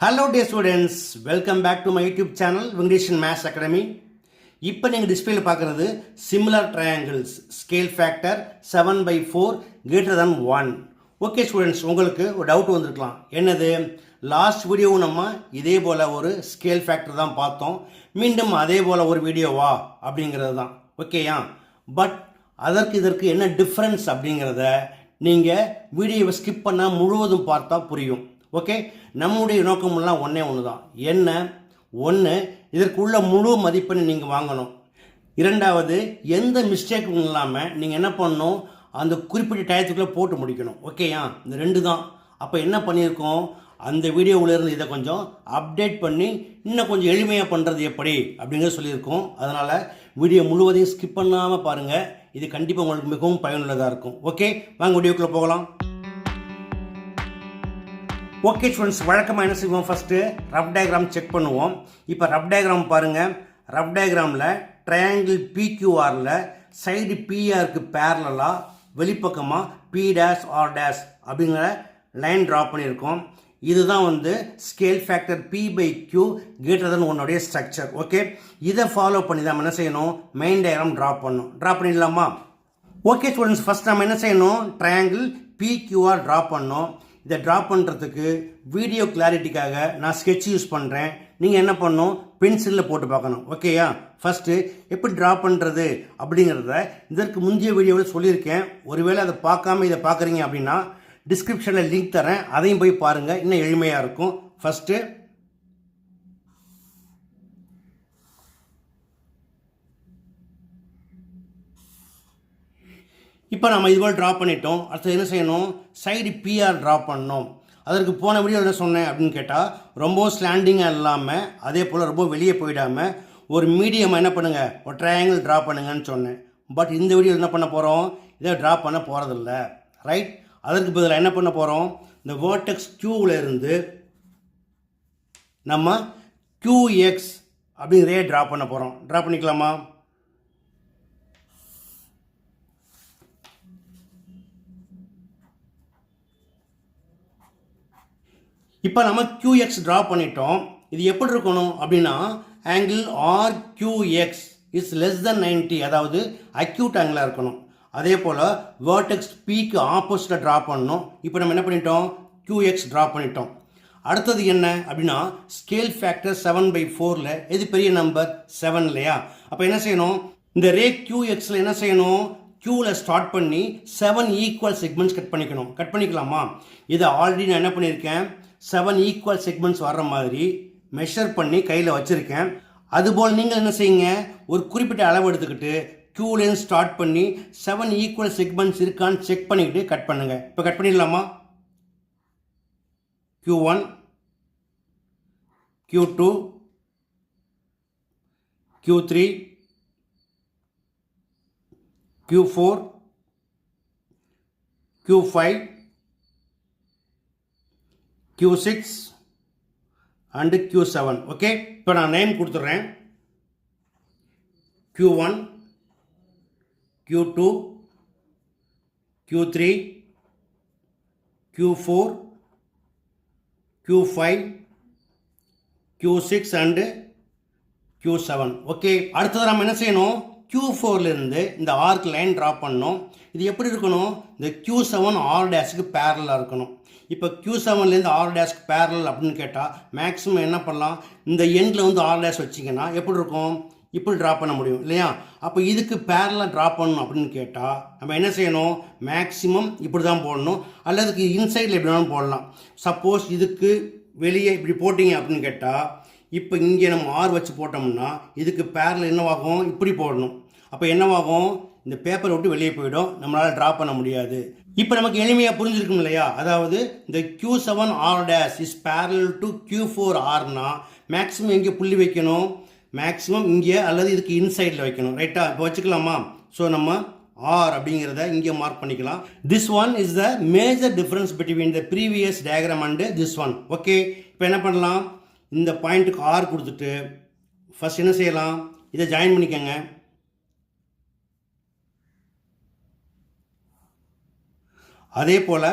Hello dear students, welcome back to my YouTube channel Vengadeshan Maths Academy. இப்போ நீங்கள் டிஸ்பிளேல பார்க்குறது similar triangles scale factor 7/4 greater than 1. Okay students, உங்களுக்கு ஒரு doubt வந்திருக்கலாம். என்னது, லாஸ்ட் வீடியோ நம்ம இதே போல் ஒரு ஸ்கேல் ஃபேக்டர் தான் பார்த்தோம், மீண்டும் அதே போல் ஒரு வீடியோவா அப்படிங்கிறது தான். ஓகேயா? பட் இதற்கு என்ன டிஃப்ரென்ஸ் அப்படிங்கிறத நீங்கள் வீடியோவை ஸ்கிப் பண்ணால் முழுவதும் பார்த்தா புரியும். ஓகே, நம்முடைய நோக்கமெல்லாம் ஒன்று தான். என்ன ஒன்று, இதற்குள்ள முழு மதிப்பெண் நீங்கள் வாங்கணும். இரண்டாவது, எந்த மிஸ்டேக்கும் இல்லாமல் நீங்கள் என்ன பண்ணணும், அந்த குறிப்பிட்ட டயத்துக்குள்ளே போட்டு முடிக்கணும். ஓகேயா? இந்த ரெண்டு தான். அப்போ என்ன பண்ணியிருக்கோம், அந்த வீடியோவிலேருந்து இதை கொஞ்சம் அப்டேட் பண்ணி இன்னும் கொஞ்சம் எளிமையாக பண்ணுறது எப்படி அப்படிங்கிறத சொல்லியிருக்கோம். அதனால் வீடியோ முழுவதையும் ஸ்கிப் பண்ணாமல் பாருங்கள். இது கண்டிப்பாக உங்களுக்கு மிகவும் பயனுள்ளதாக இருக்கும். ஓகே, வாங்க வீடியோக்குள்ளே போகலாம். ஓகே ஸ்டூடெண்ட்ஸ், வழக்கமாக என்ன செய்வோம், ஃபஸ்ட்டு ரஃப் டயக்ராம் செக் பண்ணுவோம். இப்போ ரஃப் டயக்ராம் பாருங்கள். ரஃப் டயக்ராமில் ட்ரையாங்கிள் பிக்யூஆரில் சைடு பிஆருக்கு பேரலாக வெளிப்பக்கமாக பி டேஷ் ஆர் டேஷ் அப்படிங்கிற லைன் ட்ரா பண்ணியிருக்கோம். இதுதான் scale factor P/Q greater than 1 உடைய ஸ்ட்ரக்சர். ஓகே, இதை ஃபாலோ பண்ணி தான் என்ன செய்யணும், மெயின் டயக்ராம் ட்ரா பண்ணணும். ட்ரா பண்ணிடலாமா? ஓகே ஸ்டூடெண்ட்ஸ், ஃபஸ்ட் நம்ம என்ன செய்யணும், ட்ரையாங்கிள் PQR ட்ரா பண்ணோம். இதை ட்ரா பண்ணுறதுக்கு வீடியோ கிளாரிட்டிக்காக நான் ஸ்கெட்ச் யூஸ் பண்ணுறேன். நீங்கள் என்ன பண்ணணும், பென்சிலில் போட்டு பார்க்கணும். ஓகேயா? ஃபஸ்ட்டு எப்படி ட்ரா பண்ணுறது அப்படிங்கிறத இதற்கு முந்தைய வீடியோவில் சொல்லியிருக்கேன். ஒருவேளை அதை பார்க்காம இதை பார்க்குறீங்க அப்படின்னா டிஸ்கிரிப்ஷனில் லிங்க் தரேன், அதையும் போய் பாருங்கள், இன்னும் எளிமையாக இருக்கும். ஃபஸ்ட்டு இப்போ நம்ம இதுபோல் ட்ரா பண்ணிட்டோம். அடுத்து என்ன செய்யணும், சைடு பிஆர் ட்ரா பண்ணணும். அதற்கு போன வீடியோ என்ன சொன்னேன் அப்படின்னு கேட்டால், ரொம்ப ஸ்லாண்டிங்காக இல்லாமல் அதே போல் ரொம்ப வெளியே போயிடாமல் ஒரு மீடியமாக என்ன பண்ணுங்கள், ஒரு ட்ரையாங்கிள் ட்ரா பண்ணுங்கன்னு சொன்னேன். பட் இந்த வீடியோ என்ன பண்ண போகிறோம், இதை ட்ரா பண்ண போகிறதில்ல. ரைட்? அதற்கு பதிலாக என்ன பண்ண போகிறோம், இந்த வேர்டெக்ஸ் Qவில் இருந்து நம்ம QX அப்படிங்கிறதே ட்ரா பண்ண போகிறோம். ட்ரா பண்ணிக்கலாமா? இப்போ நம்ம QX ட்ரா பண்ணிட்டோம். இது எப்படி இருக்கணும் அப்படின்னா, angle RQX is less than 90, அதாவது அக்யூட் ஆங்கிளாக இருக்கணும். அதே போல் வேர்டெக்ஸ் Pக்கு ஆப்போசிட்டாக ட்ரா பண்ணணும். இப்போ நம்ம என்ன பண்ணிட்டோம், QX ட்ரா பண்ணிட்டோம். அடுத்தது என்ன அப்படின்னா, ஸ்கேல் ஃபேக்டர் 7/4ல் எது பெரிய நம்பர், 7 இல்லையா? அப்போ என்ன செய்யணும், இந்த ரே QXல என்ன செய்யணும், Qவில் ஸ்டார்ட் பண்ணி 7 ஈக்குவல் செக்மெண்ட்ஸ் கட் பண்ணிக்கணும். கட் பண்ணிக்கலாமா? இதை ஆல்ரெடி நான் என்ன பண்ணியிருக்கேன், 7 ஈக்குவல் செக்மெண்ட்ஸ் வர்ற மாதிரி மெஷர் பண்ணி கையில் வச்சுருக்கேன். அதுபோல் நீங்கள் என்ன செய்யுங்க, ஒரு குறிப்பிட்ட அளவு எடுத்துக்கிட்டு Qலேருந்து ஸ்டார்ட் பண்ணி 7 ஈக்குவல் செக்மெண்ட்ஸ் இருக்கான்னு செக் பண்ணிக்கிட்டு கட் பண்ணுங்கள். இப்போ கட் பண்ணிடலாமா? Q1, Q2, Q3, Q4, Q5, Q6 and Q7. Okay, இப்போ நான் நேம் கொடுத்துட்றேன். Q1, Q2, Q3, Q4, Q5, Q6 and Q7. Okay, அடுத்தது நம்ம என்ன செய்யணும், Q4லேருந்து இந்த ஆர்க் லைன் ட்ரா பண்ணணும். இது எப்படி இருக்கணும், இந்த Q7 ஆர் டேஷுக்கு பேரலாக இருக்கணும். இப்போ Q7லேருந்து ஆர் டேஷ்க்கு பேரல் அப்படின்னு கேட்டால் மேக்ஸிமம் என்ன பண்ணலாம், இந்த எண்டில் ஆர் டேஷ் வச்சிங்கன்னா எப்படி இருக்கும், இப்படி ட்ரா பண்ண முடியும் இல்லையா? அப்போ இதுக்கு பேரலாக ட்ரா பண்ணணும் அப்படின்னு கேட்டால் நம்ம என்ன செய்யணும், மேக்ஸிமம் இப்படி தான் போடணும், அல்லதுக்கு இன்சைடில் எப்படி வேணாலும் போடலாம். சப்போஸ் இதுக்கு வெளியே இப்படி போட்டிங்க அப்படின்னு கேட்டால், இப்போ இங்கே நம்ம ஆர் வச்சு போட்டோம்னா இதுக்கு பேரல் என்னவாகும், இப்படி போடணும். அப்போ என்னவாகும், இந்த பேப்பரை விட்டு வெளியே போயிடும், நம்மளால் ட்ரா பண்ண முடியாது. இப்போ நமக்கு எளிமையாக புரிஞ்சிருக்கும் இல்லையா? அதாவது இந்த Q7 R dash is parallel to Q4 ஆர்னா மேக்ஸிமம் எங்கே புள்ளி வைக்கணும், மேக்ஸிமம் இங்கே அல்லது இதுக்கு இன்சைடில் வைக்கணும். ரைட்டா? இப்போ வச்சுக்கலாமா? ஸோ நம்ம ஆர் அப்படிங்கிறத இங்கே மார்க் பண்ணிக்கலாம். This one is the major difference between the previous diagram and this one. Okay, இப்போ என்ன பண்ணலாம், இந்த பாயிண்ட்டுக்கு ஆர் கொடுத்துட்டு ஃபஸ்ட் என்ன செய்யலாம், இதை ஜாயின் பண்ணிக்கோங்க. அதே போல்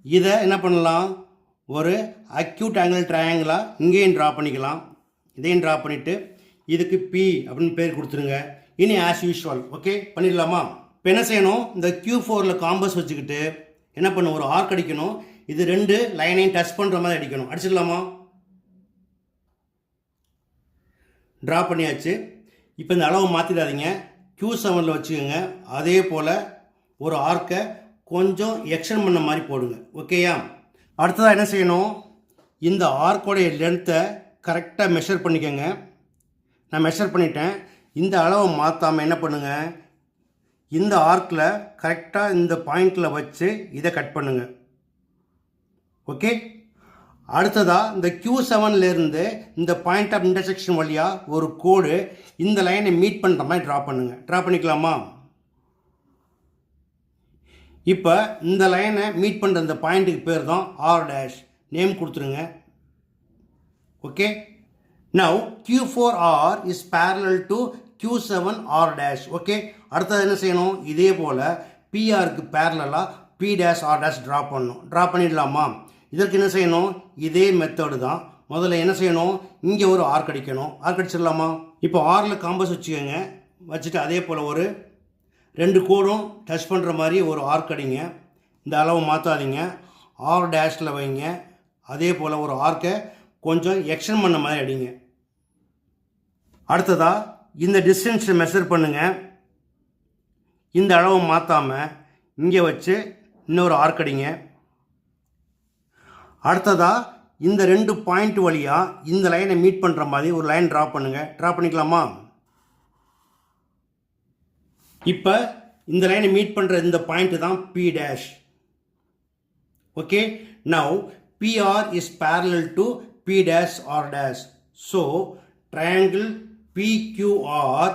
இதை என்ன பண்ணலாம், ஒரு அக்யூட் ஆங்கிள் ட்ரையாங்கிளாக இங்கேயும் ட்ரா பண்ணிக்கலாம். இதையும் ட்ரா பண்ணிவிட்டு இதுக்கு பி அப்படின்னு பேர் கொடுத்துருங்க. இனி ஆஸ் யூஷுவல் ஓகே பண்ணிடலாமா? இப்போ என்ன செய்யணும், இந்த Q4ல் காம்பஸ் வச்சுக்கிட்டு என்ன பண்ணும், ஒரு ஆர்க் அடிக்கணும். இது 2 லைனையும் டச் பண்ணுற மாதிரி அடிக்கணும். அடிச்சிடலாமா? ட்ரா பண்ணியாச்சு. இப்போ இந்த அளவு மாற்றிடாதீங்க, Q7ல் வச்சுக்கோங்க. அதே போல் ஒரு ஆர்க்கை கொஞ்சம் எக்ஸ்டெண்ட் பண்ண மாதிரி போடுங்க. ஓகேயா? அடுத்ததாக என்ன செய்யணும், இந்த ஆர்க்கோடைய லென்த்தை கரெக்டாக மெஷர் பண்ணிக்கோங்க. நான் மெஷர் பண்ணிட்டேன். இந்த அளவை மாற்றாமல் என்ன பண்ணுங்கள், இந்த ஆர்க்கில் கரெக்டாக இந்த பாயிண்டில் வச்சு இதை கட் பண்ணுங்கள். ஓகே. அடுத்ததாக இந்த Q7லேருந்து இந்த பாயிண்ட் ஆஃப் இன்டர்செக்ஷன் வழியாக ஒரு கோடு இந்த லைனை மீட் பண்ணுற மாதிரி ட்ரா பண்ணுங்கள். ட்ரா பண்ணிக்கலாமா? இப்போ இந்த லைனை மீட் பண்ணுற இந்த பாயிண்ட்டுக்கு பேர் தான் R' நேம் கொடுத்துருங்க. Okay. Now Q4R is parallel to Q7R'. Okay. அடுத்தது என்ன செய்யணும், இதே போல் PRக்கு பேரலாக P', R' ட்ரா பண்ணணும். ட்ரா பண்ணிடலாமா? இதற்கு என்ன செய்யணும், இதே மெத்தடு தான். முதல்ல என்ன செய்யணும், இங்கே ஒரு ஆர்க் அடிக்கணும். ஆர்க் அடிச்சிடலாமா? இப்போ ஆரில் காம்பஸ் வச்சுக்கோங்க. வச்சுட்டு அதே போல் ஒரு 2 கோடும் டச் பண்ணுற மாதிரி ஒரு ஆர்க் அடிங்க. இந்த அளவு மாற்றாதீங்க, R' வைங்க. அதே போல் ஒரு ஆர்க்கை கொஞ்சம் எக்ஸ்டெண்ட் பண்ண மாதிரி அடிங்க. அடுத்ததாக இந்த டிஸ்டன்ஸை மெஷர் பண்ணுங்கள். இந்த அளவு மாற்றாமல் இங்கே வச்சு இன்னொரு ஆர்க் அடிங்க. அடுத்ததாக இந்த 2 பாயிண்ட் வழியாக இந்த லைனை மீட் பண்ணுற மாதிரி ஒரு லைன் ட்ரா பண்ணுங்கள். ட்ரா பண்ணிக்கலாமா? இப்போ இந்த லைனை மீட் பண்ணுற இந்த பாயிண்ட் தான் P'. Okay. Now PR is parallel to P', R'. So triangle PQR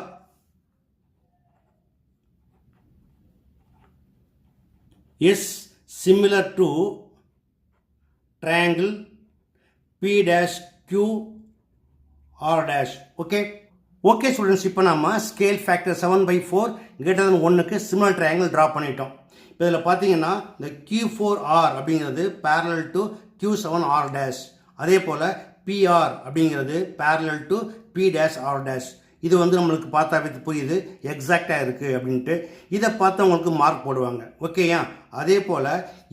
is similar to triangle P'QR'. Okay. Okay students, இப்போ நம்ம ஸ்கேல் ஃபேக்டர் 7/4 > 1க்கு சிமிலர் ட்ரையாங்கிள் ட்ரா பண்ணிட்டோம். இப்போ இதில் பார்த்தீங்கன்னா இந்த Q4R அப்படிங்கிறது parallel to Q7R'. அதே போல் PR அப்படிங்கிறது parallel to P', R'. இது நம்மளுக்கு பார்த்தாவே புரியுது எக்ஸாக்டாக இருக்குது அப்படின்ட்டு. இதை பார்த்தவங்களுக்கு மார்க் போடுவாங்க. ஓகேயா? அதே போல்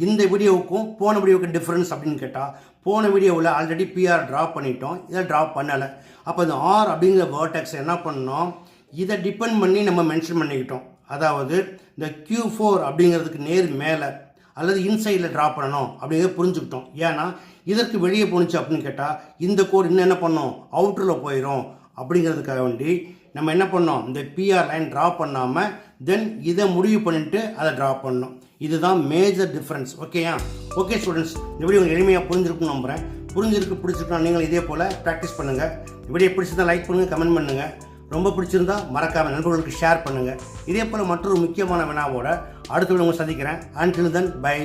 இந்த வீடியோவுக்கும் போன வீடியோவுக்கு டிஃப்ரென்ஸ் அப்படின்னு கேட்டால், போன வீடியோவில் ஆல்ரெடி PR ட்ரா பண்ணிட்டோம், இதை ட்ரா பண்ணலை. அப்போ இந்த R அப்படிங்கிற வேர்டெக்ஸ் என்ன பண்ணோம், இதை டிபெண்ட் பண்ணி நம்ம மென்ஷன் பண்ணிக்கிட்டோம். அதாவது இந்த Q4 அப்படிங்கிறதுக்கு நேர் மேலே அல்லது இன்சைடில் ட்ரா பண்ணணும் அப்படிங்கிறத புரிஞ்சுக்கிட்டோம். ஏன்னா இதற்கு வெளியே போணுச்சு அப்படின்னு கேட்டால் இந்த கோடு இன்னும் என்ன பண்ணோம், அவுட்டரில் போயிடும். அப்படிங்கிறதுக்காக வேண்டி நம்ம என்ன பண்ணோம், இந்த PR லைன் ட்ரா பண்ணாமல் தென் இதை முடிவு பண்ணிவிட்டு அதை ட்ரா பண்ணோம். இதுதான் மேஜர் டிஃப்ரென்ஸ். ஓகேயா? ஓகே ஸ்டூடெண்ட்ஸ், இந்த வீடியோ உங்களுக்கு எளிமையாக புரிஞ்சிருக்குன்னு நம்புகிறேன். பிடிச்சிருக்கா நீங்கள் இதே போல் ப்ராக்டிஸ் பண்ணுங்கள். இந்த வீடியோ பிடிச்சிருந்தா லைக் பண்ணுங்கள், கமெண்ட் பண்ணுங்கள். ரொம்ப பிடிச்சிருந்தா மறக்காமல் நண்பர்களுக்கு ஷேர் பண்ணுங்கள். இதே போல் மற்றொரு முக்கியமான வினாவோட அடுத்த வீடியோ உங்களை சந்திக்கிறேன். Until then, bye.